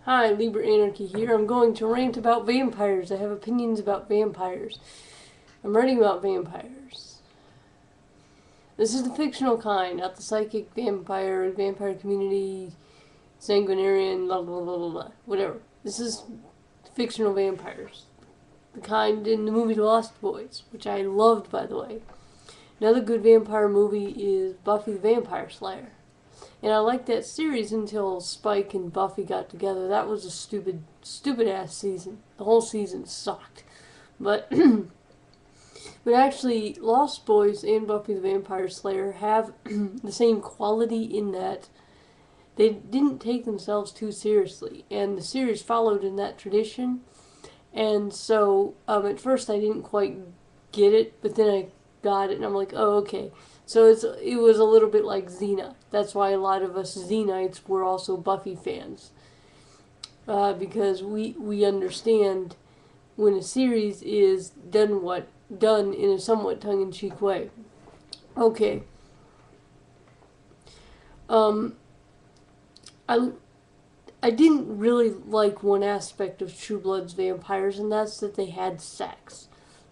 Hi, LiberAnarchy here. I'm going to rant about vampires. I have opinions about vampires. I'm writing about vampires. This is the fictional kind, not the psychic vampire, vampire community, sanguinarian, blah blah blah blah blah. Whatever. This is fictional vampires. The kind in the movie Lost Boys, which I loved, by the way. Another good vampire movie is Buffy the Vampire Slayer. And I liked that series until Spike and Buffy got together. That was a stupid ass season. The whole season sucked. But but actually, Lost Boys and Buffy the Vampire Slayer have the same quality in that they didn't take themselves too seriously, and the series followed in that tradition. And so at first I didn't quite get it, but then I got it, and I'm like, oh, okay. So it was a little bit like Xena. That's why a lot of us Xenites were also Buffy fans. Because we understand when a series is done in a somewhat tongue-in-cheek way. Okay. I didn't really like one aspect of True Blood's vampires, and that's that they had sex.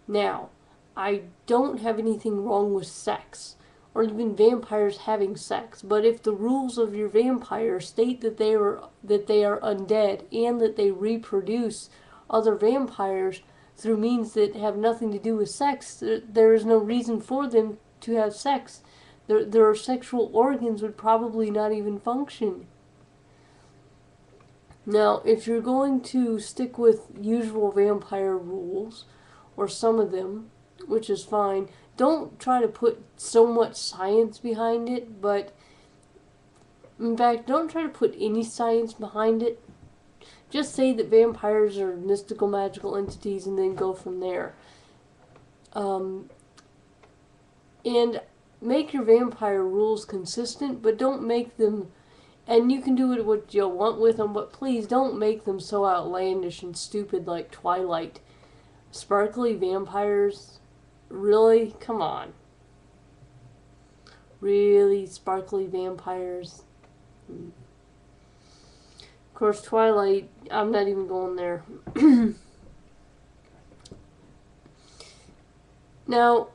Now, I don't have anything wrong with sex, or even vampires having sex, but if the rules of your vampire state that they are undead and that they reproduce other vampires through means that have nothing to do with sex, there is no reason for them to have sex. Their sexual organs would probably not even function. Now, if you're going to stick with usual vampire rules, or some of them, which is fine, don't try to put so much science behind it, but in fact, don't try to put any science behind it. Just say that vampires are mystical, magical entities and then go from there. And make your vampire rules consistent, but don't make them, and you can do it what you want with them, but please don't make them so outlandish and stupid like Twilight. Sparkly vampires? Really? Come on. Really? Sparkly vampires? Of course, Twilight, I'm not even going there. Now,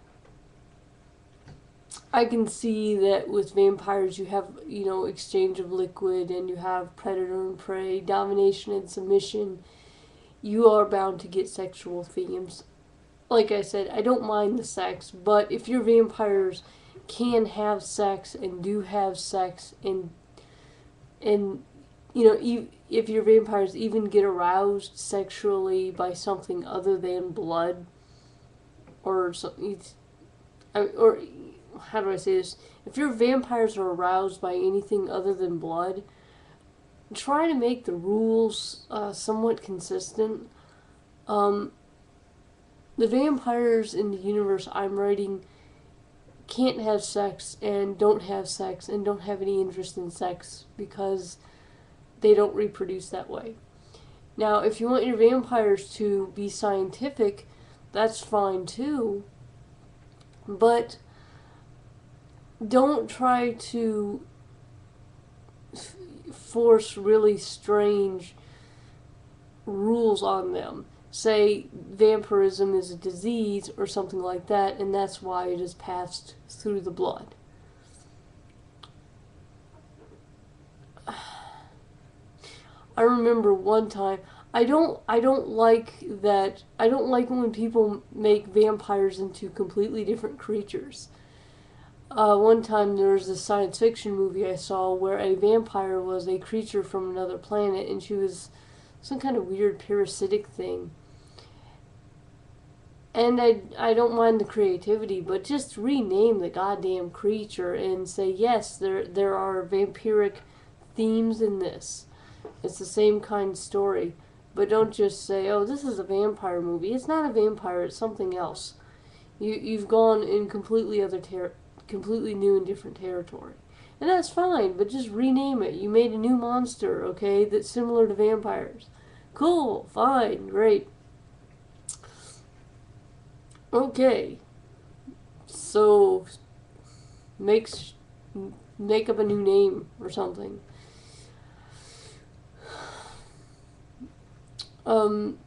I can see that with vampires you have, exchange of liquid, and you have predator and prey, domination and submission. You are bound to get sexual themes. Like I said, I don't mind the sex, but if your vampires can have sex and do have sex, and if your vampires even get aroused sexually by something other than blood, or something, or how do I say this? If your vampires are aroused by anything other than blood, try to make the rules somewhat consistent. The vampires in the universe I'm writing can't have sex and don't have sex and don't have any interest in sex because they don't reproduce that way. Now, if you want your vampires to be scientific, that's fine too, but don't try to force really strange rules on them. Say vampirism is a disease or something like that, and that's why it is passed through the blood. I remember one time, I don't like when people make vampires into completely different creatures. One time there was this science fiction movie I saw where a vampire was a creature from another planet, and she was some kind of weird parasitic thing. And I don't mind the creativity, but just rename the goddamn creature and say, yes, there are vampiric themes in this. It's the same kind of story. But don't just say, oh, this is a vampire movie. It's not a vampire, it's something else. You've gone in completely new and different territory. And that's fine, but just rename it. You made a new monster, okay, that's similar to vampires. Cool, fine, great. Okay, so make up a new name or something. Um,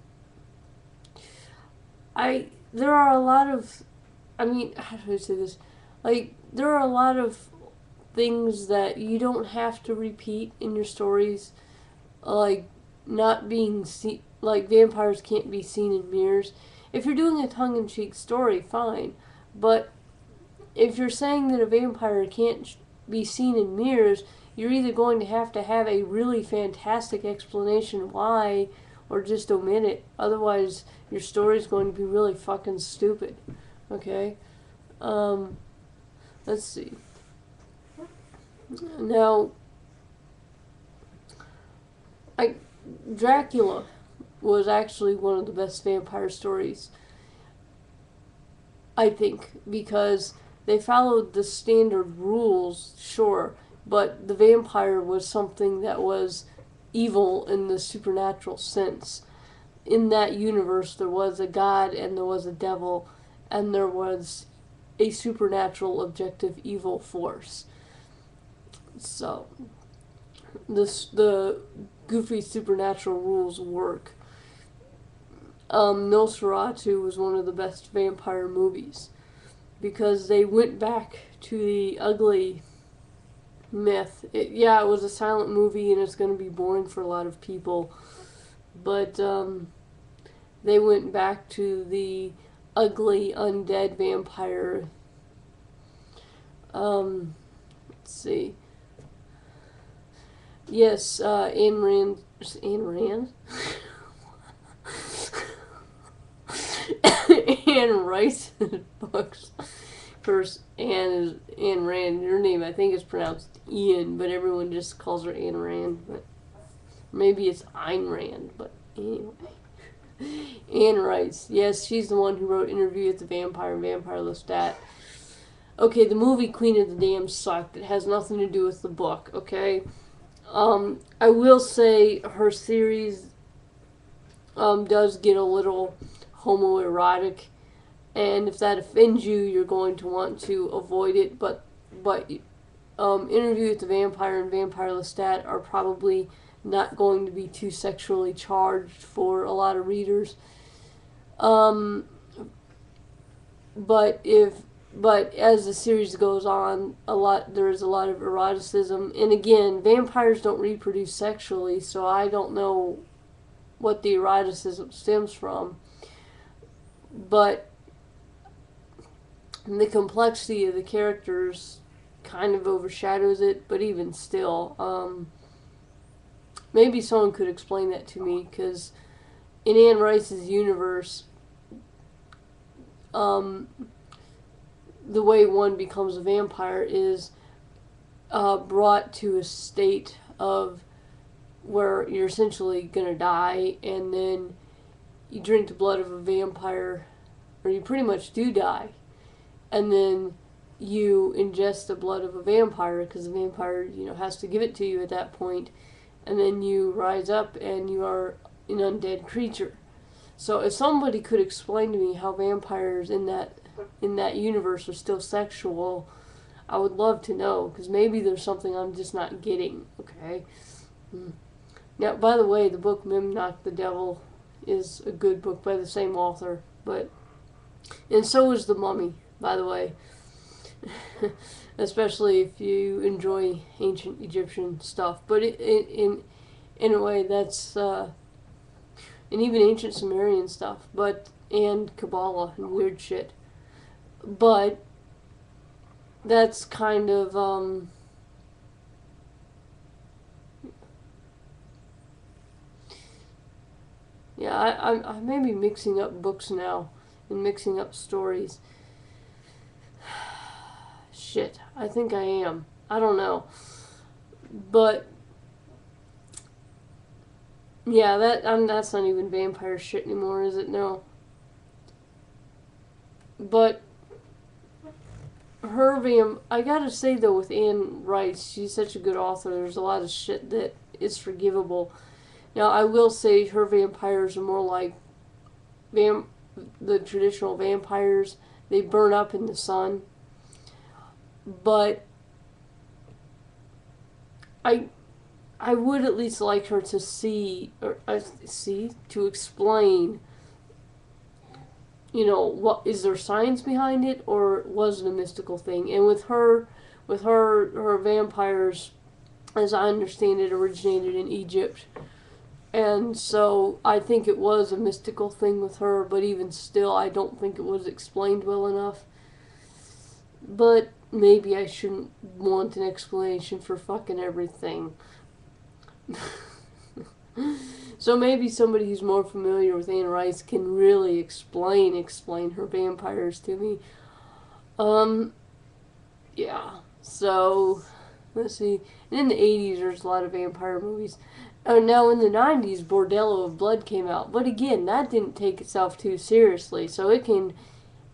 there are a lot of, I mean, how do I say this? Like, there are a lot of things that you don't have to repeat in your stories, like not being seen, like vampires can't be seen in mirrors. If you're doing a tongue-in-cheek story, fine, but if you're saying that a vampire can't be seen in mirrors, you're either going to have a really fantastic explanation why, or just omit it. Otherwise, your story's going to be really fucking stupid. Okay? Let's see. Now, Dracula was actually one of the best vampire stories, I think, because they followed the standard rules, sure, but the vampire was something that was evil in the supernatural sense. In that universe, there was a god and there was a devil, and there was a supernatural objective evil force. So, the goofy supernatural rules work. Nosferatu was one of the best vampire movies because they went back to the ugly myth. It was a silent movie and it's going to be boring for a lot of people, but they went back to the ugly undead vampire. Let's see. Yes, Ayn Rand. Anne Rice's books. First, Anne is Anne Rand. Her name, I think, is pronounced Ian, but everyone just calls her Anne Rand. But maybe it's Ayn Rand. But anyway, Anne Rice. Yes, she's the one who wrote Interview with the Vampire and Vampire Lestat. Okay, the movie Queen of the Damned sucked. It has nothing to do with the book. Okay. I will say her series does get a little homoerotic, and if that offends you, you're going to want to avoid it. But Interview with the Vampire and Vampire Lestat are probably not going to be too sexually charged for a lot of readers. But as the series goes on, there is a lot of eroticism, and again, vampires don't reproduce sexually, so I don't know what the eroticism stems from. But the complexity of the characters kind of overshadows it. But even still, maybe someone could explain that to me, because in Anne Rice's universe, the way one becomes a vampire is brought to a state of where you're essentially gonna die, and then you drink the blood of a vampire, or you pretty much do die, and then you ingest the blood of a vampire, because the vampire, has to give it to you at that point, and then you rise up and you are an undead creature. So if somebody could explain to me how vampires in that universe are still sexual, I would love to know, because maybe there's something I'm just not getting. Okay. Now, by the way, the book Memnoch the Devil is a good book by the same author, and so is The Mummy, by the way. Especially if you enjoy ancient Egyptian stuff. But in a way, that's and even ancient Sumerian stuff, and Kabbalah and weird shit. But that's kind of I may be mixing up books now and mixing up stories. Shit, I think I am. I don't know. But yeah, that's not even vampire shit anymore, is it? No. But I gotta say though, with Anne Rice, she's such a good author. There's a lot of shit that is forgivable. Now, I will say her vampires are more like the traditional vampires. They burn up in the sun. But I I would at least like her to to explain, what is there science behind it, or was it a mystical thing? And with her vampires, as I understand it, originated in Egypt. And so I think it was a mystical thing with her, but even still, I don't think it was explained well enough. But maybe I shouldn't want an explanation for fucking everything. So maybe somebody who's more familiar with Anne Rice can really explain her vampires to me. Yeah. So, let's see. And in the 80s, there's a lot of vampire movies. Now, in the 90s, Bordello of Blood came out. But again, that didn't take itself too seriously. So it can,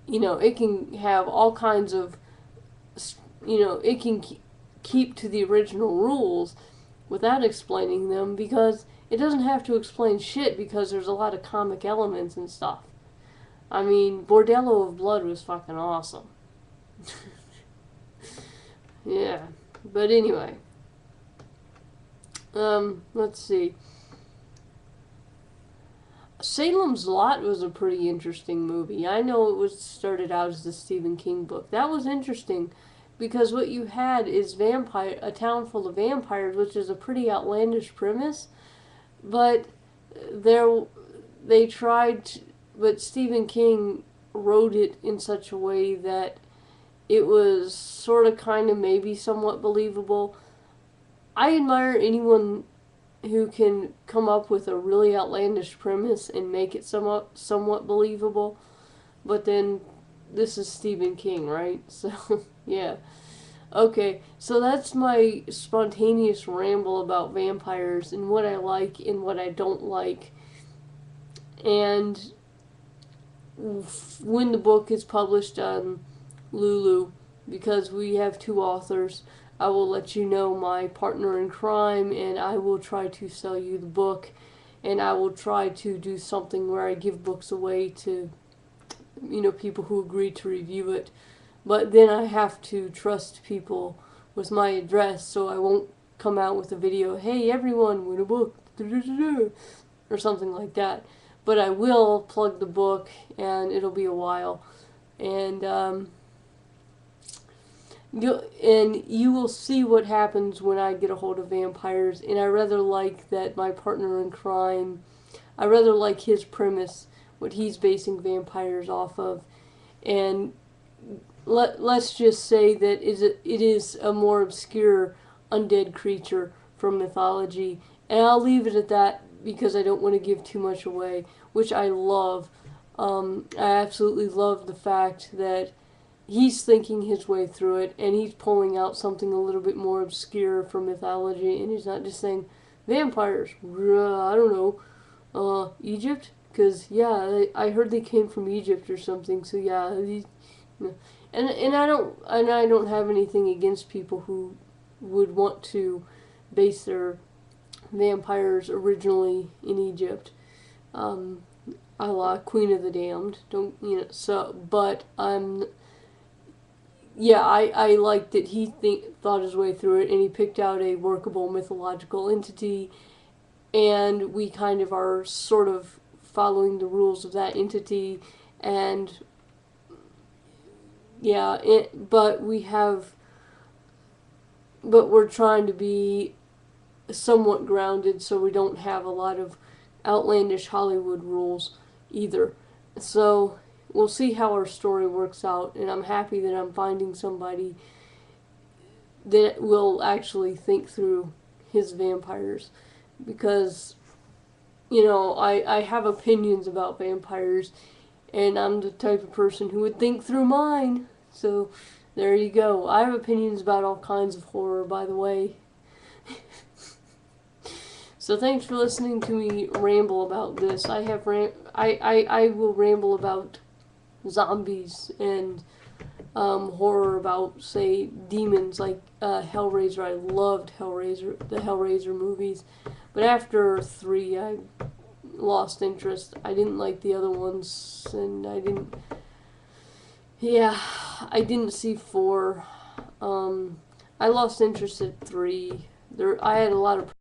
it can have all kinds of, it can keep to the original rules without explaining them, because it doesn't have to explain shit, because there's a lot of comic elements and stuff. I mean, Bordello of Blood was fucking awesome. Yeah. But anyway. Let's see. Salem's Lot was a pretty interesting movie. I know it was started out as the Stephen King book. That was interesting because what you had is a town full of vampires, which is a pretty outlandish premise. But but Stephen King wrote it in such a way that it was sort of kind of maybe somewhat believable. I admire anyone who can come up with a really outlandish premise and make it somewhat believable. But then this is Stephen King, right? So, yeah. Okay, so that's my spontaneous ramble about vampires and what I like and what I don't like. And when the book is published on Lulu, because we have 2 authors, I will let you know my partner in crime, and I will try to sell you the book, and I will try to do something where I give books away to, people who agree to review it. But then I have to trust people with my address, so I won't come out with a video, hey everyone, win a book, or something like that. But I will plug the book, and it'll be a while. And, you will see what happens when I get a hold of vampires, and I rather like that my partner in crime, I rather like his premise, what he's basing vampires off of, and let's just say that it is a more obscure undead creature from mythology, and I'll leave it at that because I don't want to give too much away, which I love. I absolutely love the fact that he's thinking his way through it, and he's pulling out something a little bit more obscure from mythology, and he's not just saying, vampires, I don't know, Egypt? Because, yeah, I heard they came from Egypt or something, so yeah, and I don't have anything against people who would want to base their vampires originally in Egypt, a la Queen of the Damned, but yeah, I liked that he thought his way through it, and he picked out a workable mythological entity, and we kind of are sort of following the rules of that entity, and yeah, but we're trying to be somewhat grounded, so we don't have a lot of outlandish Hollywood rules either. So we'll see how our story works out, and I'm happy that I'm finding somebody that will actually think through his vampires, because, I have opinions about vampires, and I'm the type of person who would think through mine. So there you go. I have opinions about all kinds of horror, by the way. So thanks for listening to me ramble about this. I will ramble about zombies and horror, about, say, demons, like Hellraiser. I loved the Hellraiser movies, but after 3 I lost interest. I didn't like the other ones, and I didn't see 4. I lost interest at 3. I had a lot of